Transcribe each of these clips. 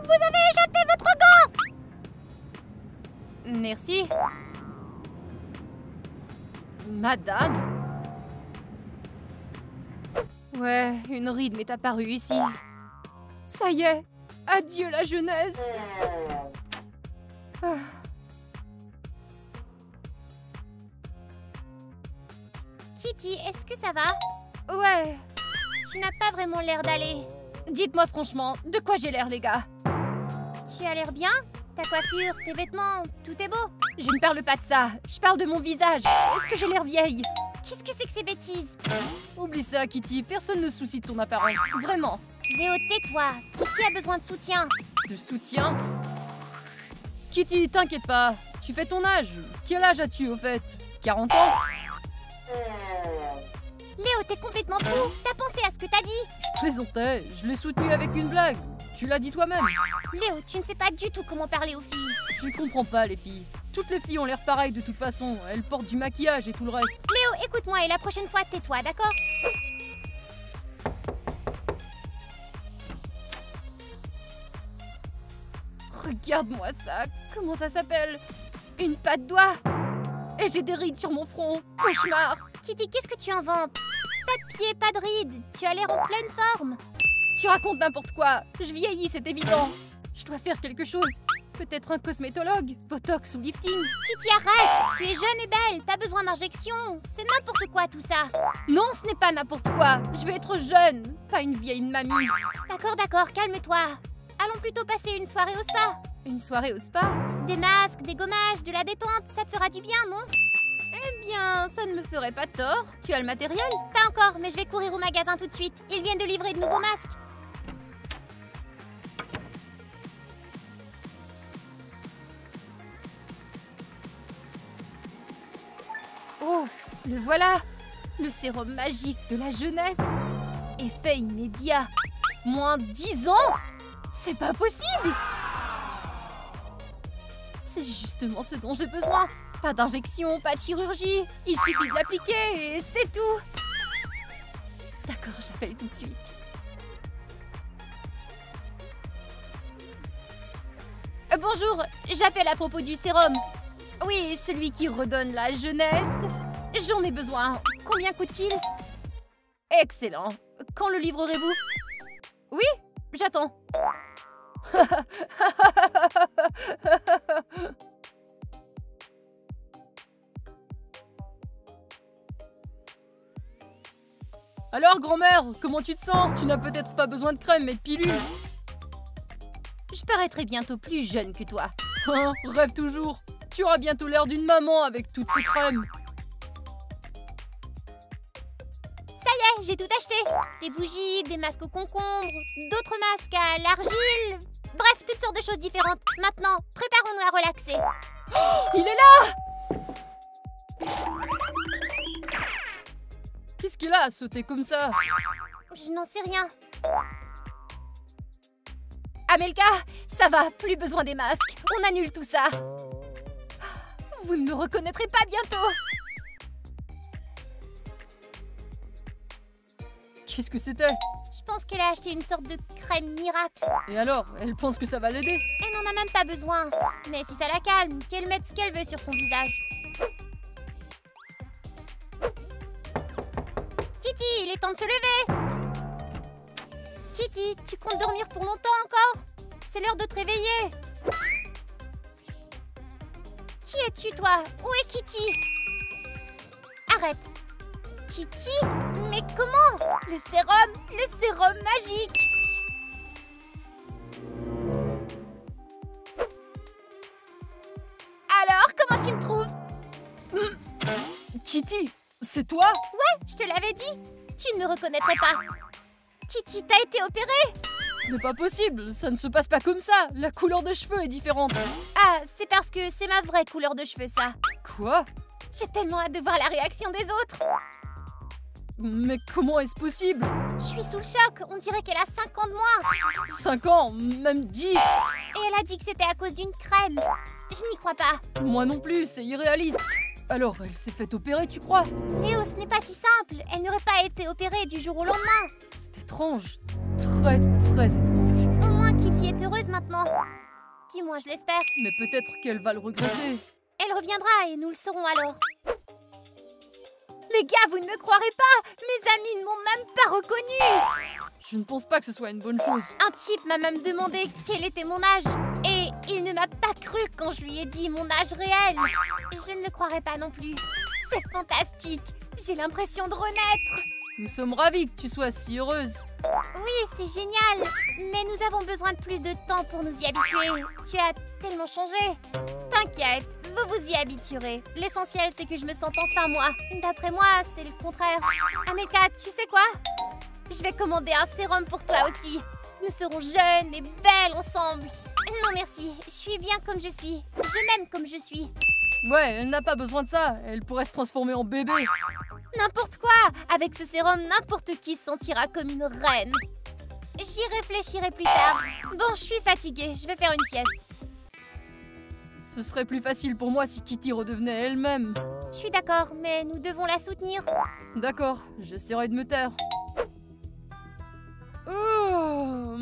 Vous avez échappé votre gant! Merci. Madame? Ouais, une ride m'est apparue ici. Ça y est, adieu la jeunesse. Ah. Kitty, est-ce que ça va? Ouais. Tu n'as pas vraiment l'air d'aller. Dites-moi franchement, de quoi j'ai l'air, les gars? Tu as l'air bien? Ta coiffure, tes vêtements, tout est beau. Je ne parle pas de ça, je parle de mon visage. Est-ce que j'ai l'air vieille? Qu'est-ce que c'est que ces bêtises? Oublie ça, Kitty, personne ne se soucie de ton apparence, vraiment. Léo, tais-toi. Kitty a besoin de soutien. De soutien? Kitty, t'inquiète pas, tu fais ton âge. Quel âge as-tu, au fait? 40 ans? Léo, t'es complètement fou. T'as pensé à ce que t'as dit? Je plaisantais, je l'ai soutenu avec une blague. Tu l'as dit toi-même. Léo, tu ne sais pas du tout comment parler aux filles. Je comprends pas, les filles. Toutes les filles ont l'air pareilles de toute façon. Elles portent du maquillage et tout le reste. Léo, écoute-moi et la prochaine fois, tais-toi, d'accord? Regarde-moi ça. Comment ça s'appelle? Une patte doigt. Et j'ai des rides sur mon front. Cauchemar. Kitty, qu'est-ce que tu inventes? Pas de pieds, pas de rides. Tu as l'air en pleine forme. Tu racontes n'importe quoi. Je vieillis, c'est évident. Je dois faire quelque chose. Peut-être un cosmétologue, botox ou lifting. Kitty, arrête! Tu es jeune et belle, pas besoin d'injection. C'est n'importe quoi tout ça. Non, ce n'est pas n'importe quoi. Je vais être jeune, pas une vieille mamie. D'accord, d'accord, calme-toi. Allons plutôt passer une soirée au spa. Une soirée au spa? Des masques, des gommages, de la détente, ça te fera du bien, non? Eh bien, ça ne me ferait pas tort. Tu as le matériel? Pas encore, mais je vais courir au magasin tout de suite. Ils viennent de livrer de nouveaux masques. Oh, le voilà! Le sérum magique de la jeunesse! Effet immédiat! Moins 10 ans? C'est pas possible! C'est justement ce dont j'ai besoin! Pas d'injection, pas de chirurgie! Il suffit de l'appliquer et c'est tout! D'accord, j'appelle tout de suite. Bonjour, j'appelle à propos du sérum. Oui, celui qui redonne la jeunesse. J'en ai besoin. Combien coûte-t-il? Excellent. Quand le livrerez-vous? Oui, j'attends. Alors, grand-mère, comment tu te sens? Tu n'as peut-être pas besoin de crème, mais de pilules. Je paraîtrai bientôt plus jeune que toi. Hein, rêve toujours. Tu auras bientôt l'air d'une maman avec toutes ces crèmes. Ça y est, j'ai tout acheté. Des bougies, des masques au concombre, d'autres masques à l'argile. Bref, toutes sortes de choses différentes. Maintenant, préparons-nous à relaxer. Oh, il est là! Qu'est-ce qu'il a à sauter comme ça? Je n'en sais rien. Amelka, ça va, plus besoin des masques. On annule tout ça. Vous ne me reconnaîtrez pas bientôt. Qu'est-ce que c'était? Je pense qu'elle a acheté une sorte de crème miracle. Et alors, elle pense que ça va l'aider? Elle n'en a même pas besoin. Mais si ça la calme, qu'elle mette ce qu'elle veut sur son visage. Kitty, il est temps de se lever. Kitty, tu comptes dormir pour longtemps encore? C'est l'heure de te réveiller. Qui es-tu, toi? Où est Kitty? Arrête. Kitty? Mais comment? Le sérum magique. Alors, comment tu me trouves? Kitty, c'est toi? Ouais, je te l'avais dit. Tu ne me reconnaîtrais pas. Kitty, t'as été opérée? Ce n'est pas possible, ça ne se passe pas comme ça. La couleur de cheveux est différente. Ah, c'est parce que c'est ma vraie couleur de cheveux, ça. Quoi? J'ai tellement hâte de voir la réaction des autres. Mais comment est-ce possible? Je suis sous le choc, on dirait qu'elle a 5 ans de moins. 5 ans, même 10. Et elle a dit que c'était à cause d'une crème. Je n'y crois pas. Moi non plus, c'est irréaliste. Alors, elle s'est fait opérer, tu crois? Léo, ce n'est pas si simple. Elle n'aurait pas été opérée du jour au lendemain. C'est étrange. Très très très étrange. Au moins, Kitty est heureuse maintenant. Du moins, je l'espère. Mais peut-être qu'elle va le regretter. Elle reviendra et nous le saurons alors. Les gars, vous ne me croirez pas! Mes amis ne m'ont même pas reconnue! Je ne pense pas que ce soit une bonne chose. Un type m'a même demandé quel était mon âge. Et il ne m'a pas cru quand je lui ai dit mon âge réel. Je ne le croirais pas non plus. C'est fantastique. J'ai l'impression de renaître. Nous sommes ravis que tu sois si heureuse. Oui, c'est génial. Mais nous avons besoin de plus de temps pour nous y habituer. Tu as tellement changé. T'inquiète, vous vous y habituerez. L'essentiel, c'est que je me sente enfin moi. D'après moi, c'est le contraire. Amelka, tu sais quoi? Je vais commander un sérum pour toi aussi. Nous serons jeunes et belles ensemble. Non merci, je suis bien comme je suis. Je m'aime comme je suis. Ouais, elle n'a pas besoin de ça. Elle pourrait se transformer en bébé. N'importe quoi. Avec ce sérum, n'importe qui se sentira comme une reine. J'y réfléchirai plus tard. Bon, je suis fatiguée, je vais faire une sieste. Ce serait plus facile pour moi si Kitty redevenait elle-même. Je suis d'accord, mais nous devons la soutenir. D'accord, j'essaierai de me taire. Oh,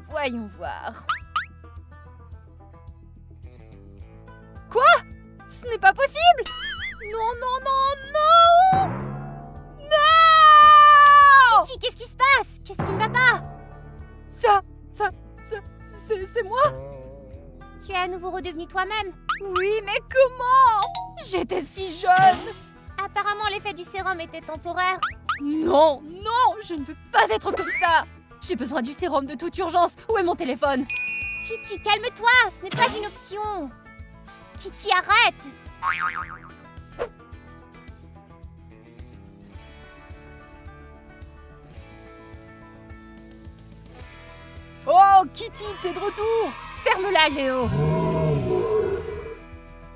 voyons voir. Quoi? Ce n'est pas possible! Non, non, non, non! Non! Kitty, qu'est-ce qui se passe? Qu'est-ce qui ne va pas? C'est moi? Tu es à nouveau redevenu toi-même. Oui, mais comment? J'étais si jeune! Apparemment, l'effet du sérum était temporaire. Non, non, je ne veux pas être comme ça! J'ai besoin du sérum de toute urgence. Où est mon téléphone? Kitty, calme-toi, ce n'est pas une option. Kitty, arrête! Oh, Kitty, t'es de retour! Ferme-la, Léo!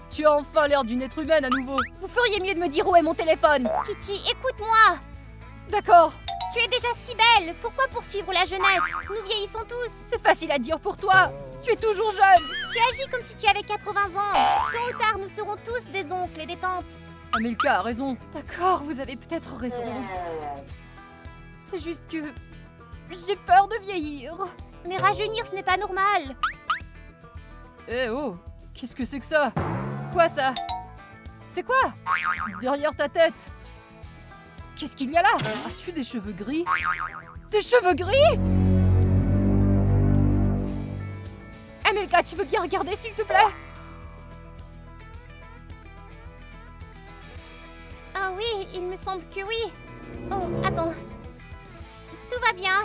Tu as enfin l'air d'une être humaine à nouveau. Vous feriez mieux de me dire où est mon téléphone. Kitty, écoute-moi. D'accord. Tu es déjà si belle. Pourquoi poursuivre la jeunesse? Nous vieillissons tous. C'est facile à dire pour toi. Tu es toujours jeune. Tu agis comme si tu avais 80 ans. Tôt ou tard, nous serons tous des oncles et des tantes. Amelka a raison. D'accord, vous avez peut-être raison. C'est juste que j'ai peur de vieillir. Mais rajeunir, ce n'est pas normal. Eh oh, qu'est-ce que c'est que ça? Quoi ça? C'est quoi? Derrière ta tête? Qu'est-ce qu'il y a là? As-tu des cheveux gris? Des cheveux gris? Amelka, tu veux bien regarder s'il te plaît? Ah oui, il me semble que oui. Oh, attends. Tout va bien.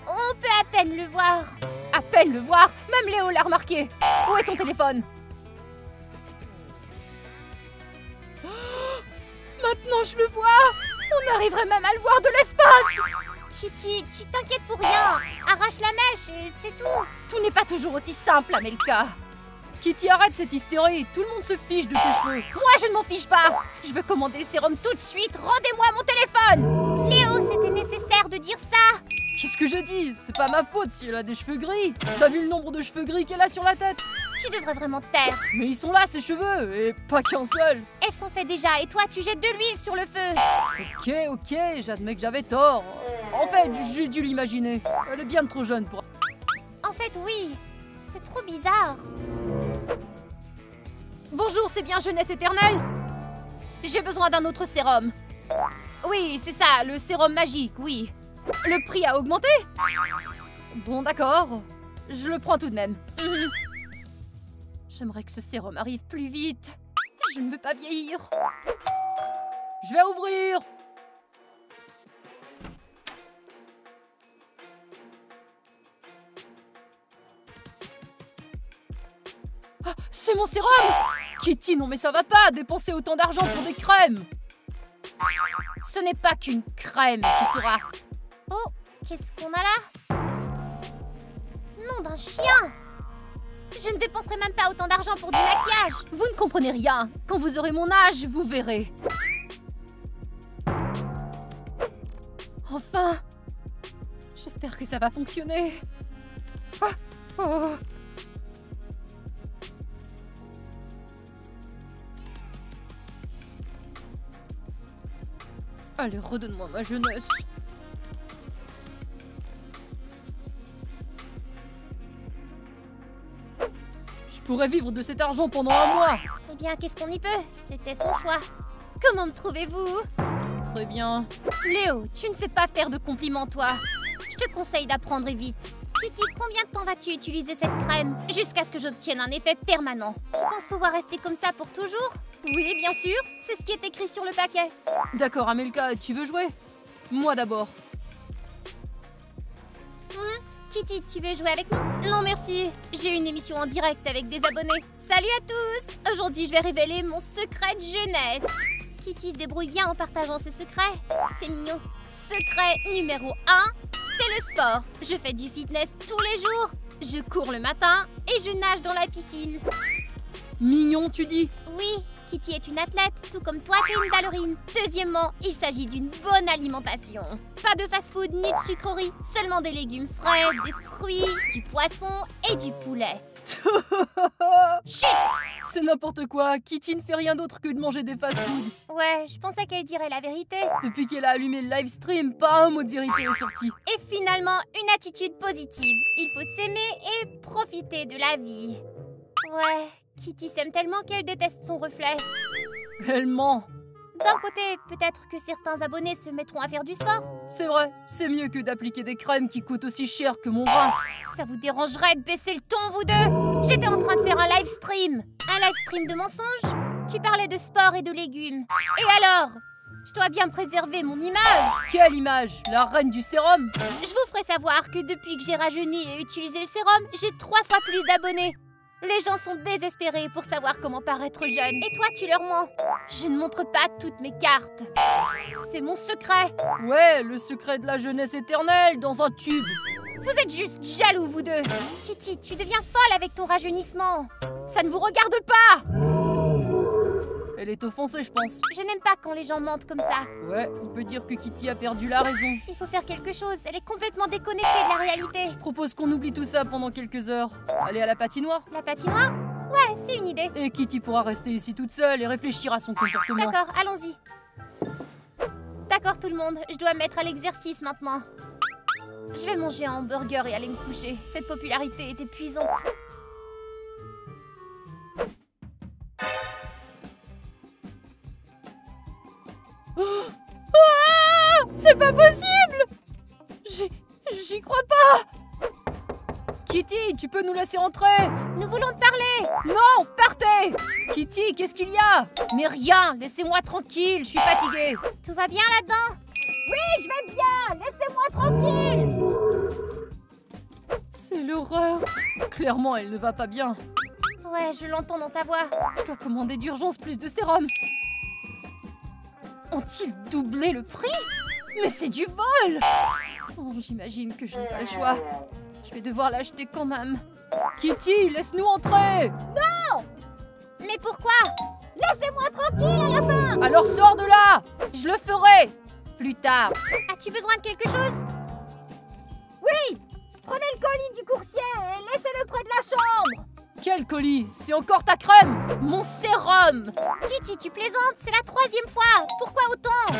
On peut à peine le voir. À peine le voir? Même Léo l'a remarqué. Où est ton téléphone? Maintenant je le vois! On arriverait même à le voir de l'espace! Kitty, tu t'inquiètes pour rien. Arrache la mèche et c'est tout. Tout n'est pas toujours aussi simple, Amelka. Kitty, arrête cette hystérie. Tout le monde se fiche de tes cheveux. Moi, je ne m'en fiche pas. Je veux commander le sérum tout de suite. Rendez-moi mon téléphone! Léo, c'était nécessaire de dire ça. Qu'est-ce que je dis? C'est pas ma faute si elle a des cheveux gris. T'as vu le nombre de cheveux gris qu'elle a sur la tête? Tu devrais vraiment te taire. Mais ils sont là, ces cheveux, et pas qu'un seul. Elles sont faites déjà et toi, tu jettes de l'huile sur le feu. Ok, j'admets que j'avais tort. En fait, j'ai dû l'imaginer. Elle est bien trop jeune pour... En fait, oui. C'est trop bizarre. Bonjour, c'est bien Jeunesse Éternelle? J'ai besoin d'un autre sérum. Oui, c'est ça, le sérum magique, oui. Le prix a augmenté? Bon, d'accord. Je le prends tout de même. J'aimerais que ce sérum arrive plus vite. Je ne veux pas vieillir. Je vais ouvrir. Ah, c'est mon sérum! Kitty, non mais ça va pas, dépenser autant d'argent pour des crèmes! Ce n'est pas qu'une crème, tu sauras. Oh, qu'est-ce qu'on a là? Nom d'un chien! Je ne dépenserai même pas autant d'argent pour du maquillage. Vous ne comprenez rien. Quand vous aurez mon âge, vous verrez. Enfin! J'espère que ça va fonctionner. Ah, oh. Allez, redonne-moi ma jeunesse. pourrais vivre de cet argent pendant un mois. Eh bien, qu'est-ce qu'on y peut? C'était son choix. Comment me trouvez-vous? Très bien. Léo, tu ne sais pas faire de compliments, toi. Je te conseille d'apprendre vite. Kitty, combien de temps vas-tu utiliser cette crème? Jusqu'à ce que j'obtienne un effet permanent. Tu penses pouvoir rester comme ça pour toujours? Oui, bien sûr. C'est ce qui est écrit sur le paquet. D'accord, Amelka, tu veux jouer? Moi d'abord. Kitty, tu veux jouer avec nous? Non, merci. J'ai une émission en direct avec des abonnés. Salut à tous! Aujourd'hui, je vais révéler mon secret de jeunesse. Kitty se débrouille bien en partageant ses secrets. C'est mignon. Secret numéro 1, c'est le sport. Je fais du fitness tous les jours. Je cours le matin et je nage dans la piscine. Mignon, tu dis? Oui, Kitty est une athlète, tout comme toi, t'es une ballerine. Deuxièmement, il s'agit d'une bonne alimentation. Pas de fast-food ni de sucreries, seulement des légumes frais, des fruits, du poisson et du poulet. Chut! C'est n'importe quoi. Kitty ne fait rien d'autre que de manger des fast-food. Ouais, je pensais qu'elle dirait la vérité. Depuis qu'elle a allumé le live stream, pas un mot de vérité est sorti. Et finalement, une attitude positive. Il faut s'aimer et profiter de la vie. Ouais, Kitty s'aime tellement qu'elle déteste son reflet. Elle ment. D'un côté, peut-être que certains abonnés se mettront à faire du sport. C'est vrai, c'est mieux que d'appliquer des crèmes qui coûtent aussi cher que mon rein. Ça vous dérangerait de baisser le ton, vous deux? J'étais en train de faire un live stream. Un live stream de mensonges? Tu parlais de sport et de légumes. Et alors? Je dois bien préserver mon image. Quelle image? La reine du sérum? Je vous ferai savoir que depuis que j'ai rajeuni et utilisé le sérum, j'ai 3 fois plus d'abonnés. Les gens sont désespérés pour savoir comment paraître jeune. Et toi, tu leur mens. Je ne montre pas toutes mes cartes. C'est mon secret. Ouais, le secret de la jeunesse éternelle dans un tube. Vous êtes juste jaloux, vous deux. Kitty, tu deviens folle avec ton rajeunissement. Ça ne vous regarde pas. Elle est offensée, je pense. Je n'aime pas quand les gens mentent comme ça. Ouais, on peut dire que Kitty a perdu la raison. Il faut faire quelque chose. Elle est complètement déconnectée de la réalité. Je propose qu'on oublie tout ça pendant quelques heures. Aller à la patinoire. La patinoire? Ouais, c'est une idée. Et Kitty pourra rester ici toute seule et réfléchir à son comportement. D'accord, allons-y. D'accord tout le monde, je dois me mettre à l'exercice maintenant. Je vais manger un hamburger et aller me coucher. Cette popularité est épuisante. Ah, c'est pas possible! J'y crois pas! Kitty, tu peux nous laisser entrer? Nous voulons te parler! Non, partez! Kitty, qu'est-ce qu'il y a? Mais rien, laissez-moi tranquille, je suis fatiguée. Tout va bien là-dedans? Oui, je vais bien! Laissez-moi tranquille! C'est l'horreur. Clairement, elle ne va pas bien. Ouais, je l'entends dans sa voix. Je dois commander d'urgence plus de sérum. Ont-ils doublé le prix? Mais c'est du vol! Oh, j'imagine que je n'ai pas le choix. Je vais devoir l'acheter quand même. Kitty, laisse-nous entrer! Non! Mais pourquoi? Laissez-moi tranquille à la fin! Alors sors de là! Je le ferai! Plus tard. As-tu besoin de quelque chose? Oui! Prenez le colis du coursier et laissez-le près de la chambre! Quel colis? C'est encore ta crème! Mon sérum! Kitty, tu plaisantes? C'est la 3e fois! Pourquoi autant?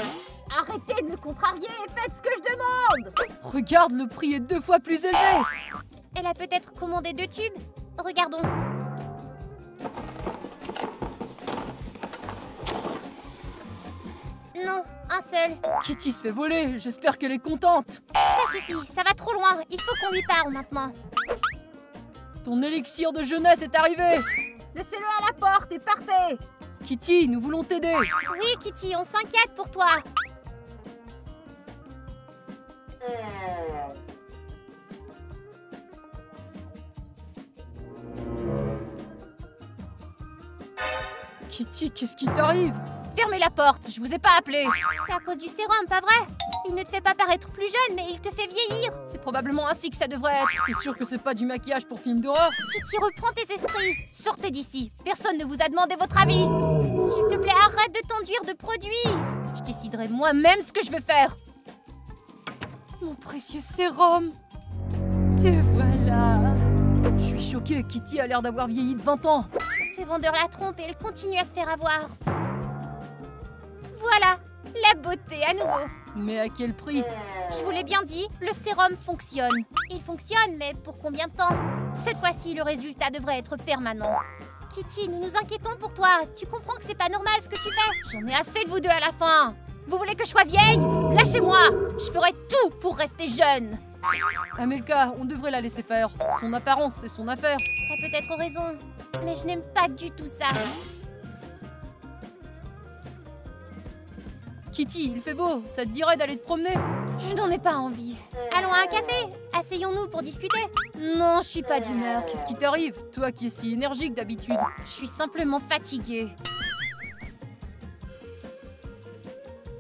Arrêtez de me contrarier et faites ce que je demande! Regarde, le prix est 2 fois plus élevé! Elle a peut-être commandé 2 tubes? Regardons. Non, un seul. Kitty se fait voler, j'espère qu'elle est contente! Ça suffit, ça va trop loin. Il faut qu'on lui parle maintenant. Ton élixir de jeunesse est arrivé! Laissez-le à la porte et partez! Kitty, nous voulons t'aider! Oui, Kitty, on s'inquiète pour toi. Kitty, qu'est-ce qui t'arrive? Fermez la porte, je vous ai pas appelé. C'est à cause du sérum, pas vrai? Il ne te fait pas paraître plus jeune, mais il te fait vieillir. C'est probablement ainsi que ça devrait être. T'es sûr que c'est pas du maquillage pour film d'horreur? Kitty, reprends tes esprits. Sortez d'ici. Personne ne vous a demandé votre avis. S'il te plaît, arrête de t'enduire de produits. Je déciderai moi-même ce que je vais faire. Mon précieux sérum. Te voilà. Je suis choquée, Kitty a l'air d'avoir vieilli de 20 ans. Ces vendeurs la trompent et elle continue à se faire avoir. Voilà, La beauté à nouveau. Mais à quel prix? Je vous l'ai bien dit, le sérum fonctionne. Il fonctionne, mais pour combien de temps? Cette fois-ci, le résultat devrait être permanent. Kitty, nous nous inquiétons pour toi. Tu comprends que c'est pas normal ce que tu fais? J'en ai assez de vous deux à la fin. Vous voulez que je sois vieille? Lâchez-moi. Je ferai tout pour rester jeune. Amelka, on devrait la laisser faire. Son apparence, c'est son affaire. T'as peut-être raison, mais je n'aime pas du tout ça. Kitty, il fait beau. Ça te dirait d'aller te promener? Je n'en ai pas envie. Allons à un café. Asseyons-nous pour discuter. Non, je suis pas d'humeur. Qu'est-ce qui t'arrive? Toi qui es si énergique d'habitude. Je suis simplement fatiguée.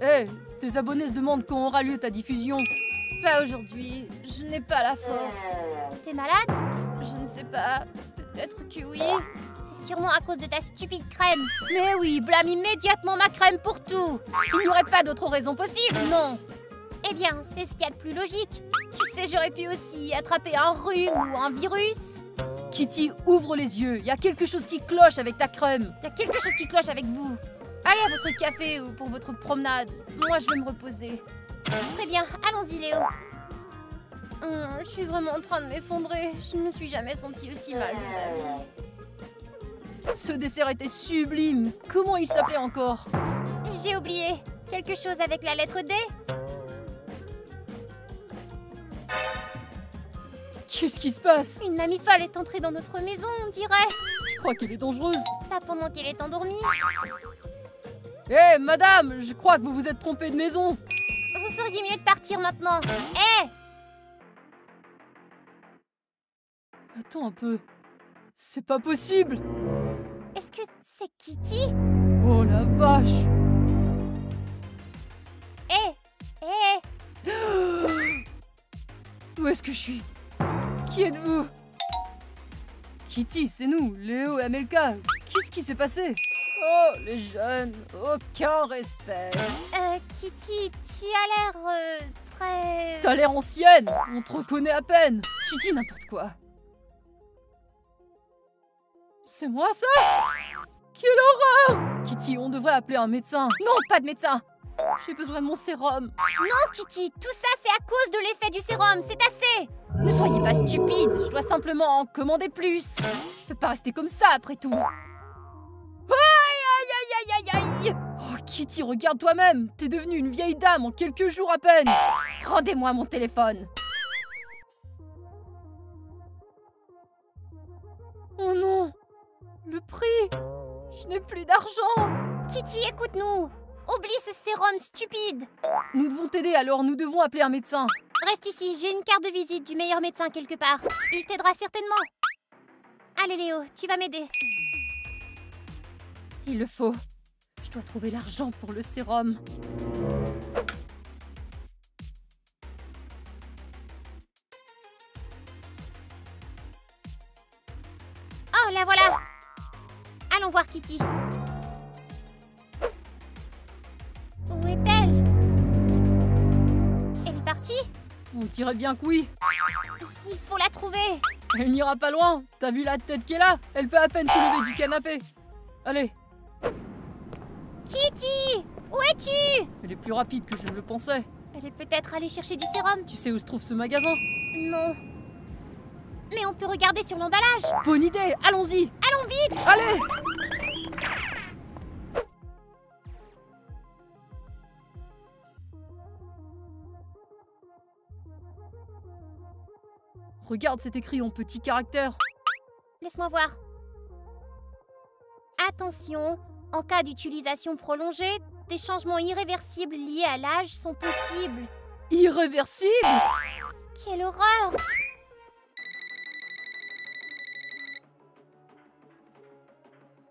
Hé, tes abonnés se demandent quand aura lieu ta diffusion. Pas aujourd'hui. Je n'ai pas la force. T'es malade? Je ne sais pas. Peut-être que oui. C'est sûrement à cause de ta stupide crème. Mais oui, blâme immédiatement ma crème pour tout. Il n'y aurait pas d'autre raison possible, non? Eh bien, c'est ce qu'il y a de plus logique. Tu sais, j'aurais pu aussi attraper un rhume ou un virus. Kitty, ouvre les yeux. Il y a quelque chose qui cloche avec ta crème. Il y a quelque chose qui cloche avec vous. Allez à votre café ou pour votre promenade. Moi, je vais me reposer. Très bien, allons-y, Léo. Je suis vraiment en train de m'effondrer. Je ne me suis jamais sentie aussi mal de ma vie. Ce dessert était sublime. Comment il s'appelait encore? J'ai oublié. Quelque chose avec la lettre D? Qu'est-ce qui se passe? Une mamie folle est entrée dans notre maison, on dirait. Je crois qu'elle est dangereuse. Pas pendant qu'elle est endormie. Hé, madame, je crois que vous vous êtes trompée de maison. Vous feriez mieux de partir maintenant. Hé! Attends un peu. C'est pas possible. Est-ce que c'est Kitty? Oh la vache. Hé! Où est-ce que je suis? Qui êtes-vous? Kitty, c'est nous, Léo et Amelka. Qu'est-ce qui s'est passé? Oh, les jeunes, aucun respect. Kitty, tu as l'air très... T'as l'air ancienne, on te reconnaît à peine. Tu dis n'importe quoi. C'est moi ça? Quelle horreur! Kitty, on devrait appeler un médecin. Non, pas de médecin. J'ai besoin de mon sérum. Non, Kitty, tout ça c'est à cause de l'effet du sérum, c'est assez! Ne soyez pas stupide, je dois simplement en commander plus. Je peux pas rester comme ça après tout. Aïe, aïe, aïe, aïe, aïe, aïe! Oh, Kitty, regarde toi-même, t'es devenue une vieille dame en quelques jours à peine. Rendez-moi mon téléphone. Oh non! Le prix! Je n'ai plus d'argent! Kitty, écoute-nous! Oublie ce sérum stupide! Nous devons t'aider, alors nous devons appeler un médecin. Reste ici, j'ai une carte de visite du meilleur médecin quelque part. Il t'aidera certainement. Allez Léo, tu vas m'aider. Il le faut. Je dois trouver l'argent pour le sérum. Oh, la voilà! Allons voir Kitty. Où est-elle? Elle est partie? On dirait bien que oui. Il faut la trouver. Elle n'ira pas loin. T'as vu la tête qu'elle a? Elle peut à peine se lever du canapé. Allez. Kitty! Où es-tu? Elle est plus rapide que je ne le pensais. Elle est peut-être allée chercher du sérum. Tu sais où se trouve ce magasin? Non. Mais on peut regarder sur l'emballage. Bonne idée, allons-y. Allons vite! Allez! Regarde, c'est écrit en petits caractères. Laisse-moi voir. Attention, en cas d'utilisation prolongée, des changements irréversibles liés à l'âge sont possibles. Irréversible? Quelle horreur!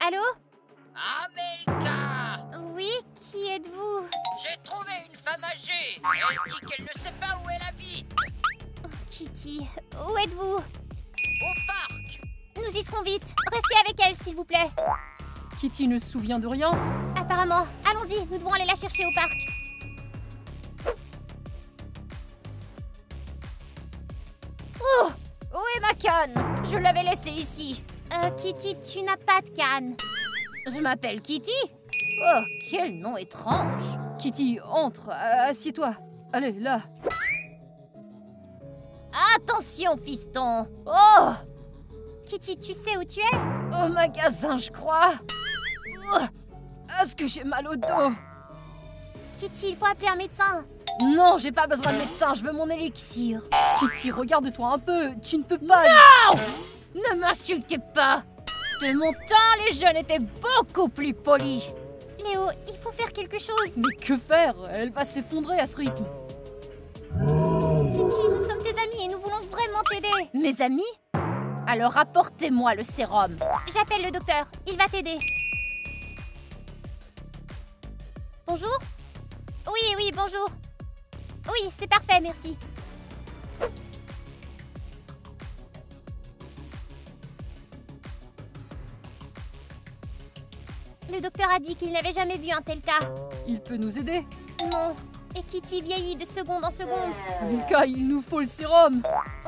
Allô? Amelka! Oui, qui êtes-vous? J'ai trouvé une femme âgée. Elle dit qu'elle ne sait pas où elle habite. Oh, Kitty, où êtes-vous? Au parc. Nous y serons vite. Restez avec elle, s'il vous plaît. Kitty ne se souvient de rien. Apparemment. Allons-y, nous devons aller la chercher au parc. Oh! Où est ma canne? Je l'avais laissée ici. Kitty, tu n'as pas de canne. Je m'appelle Kitty? Oh, quel nom étrange! Kitty, entre, assieds-toi. Allez, là. Attention, fiston. Oh! Kitty, tu sais où tu es? Au magasin, je crois. Est-ce que j'ai mal au dos? Kitty, il faut appeler un médecin. Non, j'ai pas besoin de médecin, je veux mon élixir. Kitty, regarde-toi un peu, tu ne peux pas... Non! Ne m'insultez pas. De mon temps, les jeunes étaient beaucoup plus polis. Léo, il faut faire quelque chose. Mais que faire? Elle va s'effondrer à ce rythme. Kitty, nous sommes tes amis et nous voulons vraiment t'aider. Mes amis? Alors apportez-moi le sérum. J'appelle le docteur, il va t'aider. Bonjour? Oui, bonjour. Oui, c'est parfait, merci. Le docteur a dit qu'il n'avait jamais vu un tel cas. Il peut nous aider? Non. Et Kitty vieillit de seconde en seconde. Milka, il nous faut le sérum.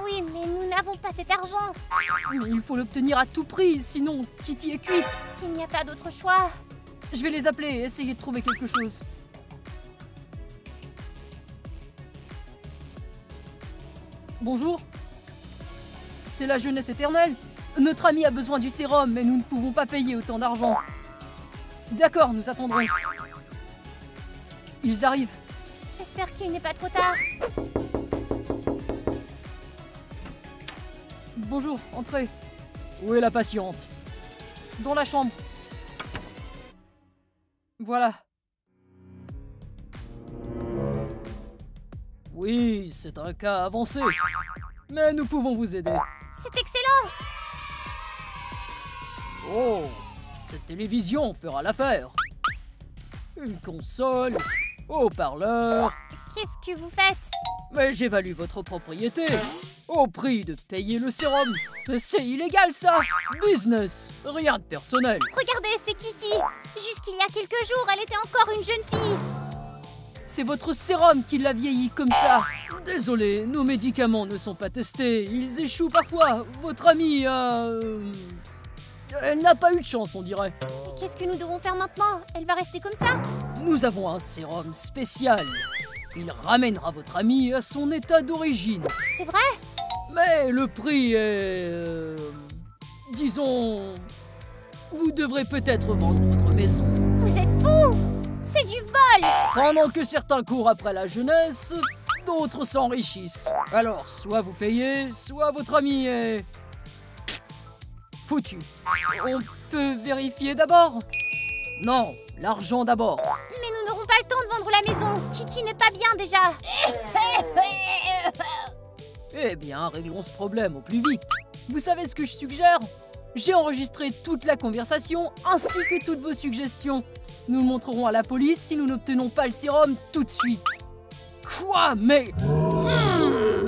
Oui, mais nous n'avons pas cet argent. Mais il faut l'obtenir à tout prix, sinon Kitty est cuite. S'il n'y a pas d'autre choix... Je vais les appeler et essayer de trouver quelque chose. Bonjour. C'est la jeunesse éternelle. Notre ami a besoin du sérum, mais nous ne pouvons pas payer autant d'argent. D'accord, nous attendrons. Ils arrivent. J'espère qu'il n'est pas trop tard. Bonjour, entrez. Où est la patiente? Dans la chambre. Voilà. Oui, c'est un cas avancé. Mais nous pouvons vous aider. C'est excellent! Oh, cette télévision fera l'affaire. Une console, haut-parleur. Qu'est-ce que vous faites? Mais j'évalue votre propriété au prix de payer le sérum. C'est illégal ça. Business, rien de personnel. Regardez, c'est Kitty. Jusqu'il y a quelques jours, elle était encore une jeune fille. C'est votre sérum qui l'a vieilli comme ça. Désolé, nos médicaments ne sont pas testés. Ils échouent parfois. Votre amie a... Elle n'a pas eu de chance, on dirait. Et qu'est-ce que nous devons faire maintenant? Elle va rester comme ça? Nous avons un sérum spécial. Il ramènera votre amie à son état d'origine. C'est vrai? Mais le prix est... disons... Vous devrez peut-être vendre votre maison. Vous êtes fous! C'est du vol! Pendant que certains courent après la jeunesse, d'autres s'enrichissent. Alors, soit vous payez, soit votre ami est... foutu. On peut vérifier d'abord? Non, l'argent d'abord. Mais nous n'aurons pas le temps de vendre la maison. Kitty n'est pas bien déjà. Eh bien, réglons ce problème au plus vite. Vous savez ce que je suggère? J'ai enregistré toute la conversation ainsi que toutes vos suggestions. Nous le montrerons à la police si nous n'obtenons pas le sérum tout de suite. Quoi? Mais... Ne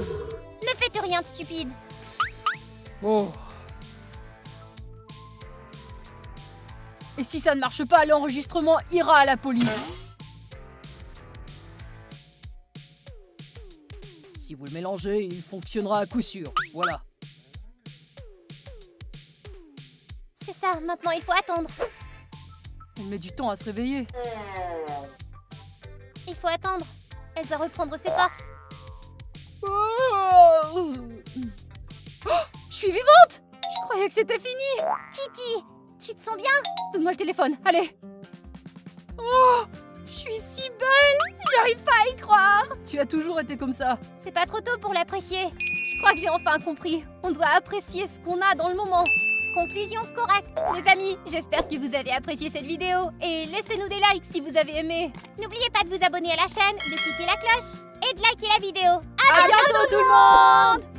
faites rien de stupide. Oh. Et si ça ne marche pas, l'enregistrement ira à la police. Si vous le mélangez, il fonctionnera à coup sûr. Voilà. C'est ça, maintenant il faut attendre. Elle met du temps à se réveiller. Il faut attendre. Elle doit reprendre ses forces. Oh, je suis vivante! Je croyais que c'était fini! Kitty, tu te sens bien? Donne-moi le téléphone, allez! Oh, je suis si belle! J'arrive pas à y croire! Tu as toujours été comme ça. C'est pas trop tôt pour l'apprécier. Je crois que j'ai enfin compris. On doit apprécier ce qu'on a dans le moment. Conclusion correcte. Les amis, j'espère que vous avez apprécié cette vidéo et laissez-nous des likes si vous avez aimé. N'oubliez pas de vous abonner à la chaîne, de cliquer la cloche et de liker la vidéo. À bientôt tout le monde!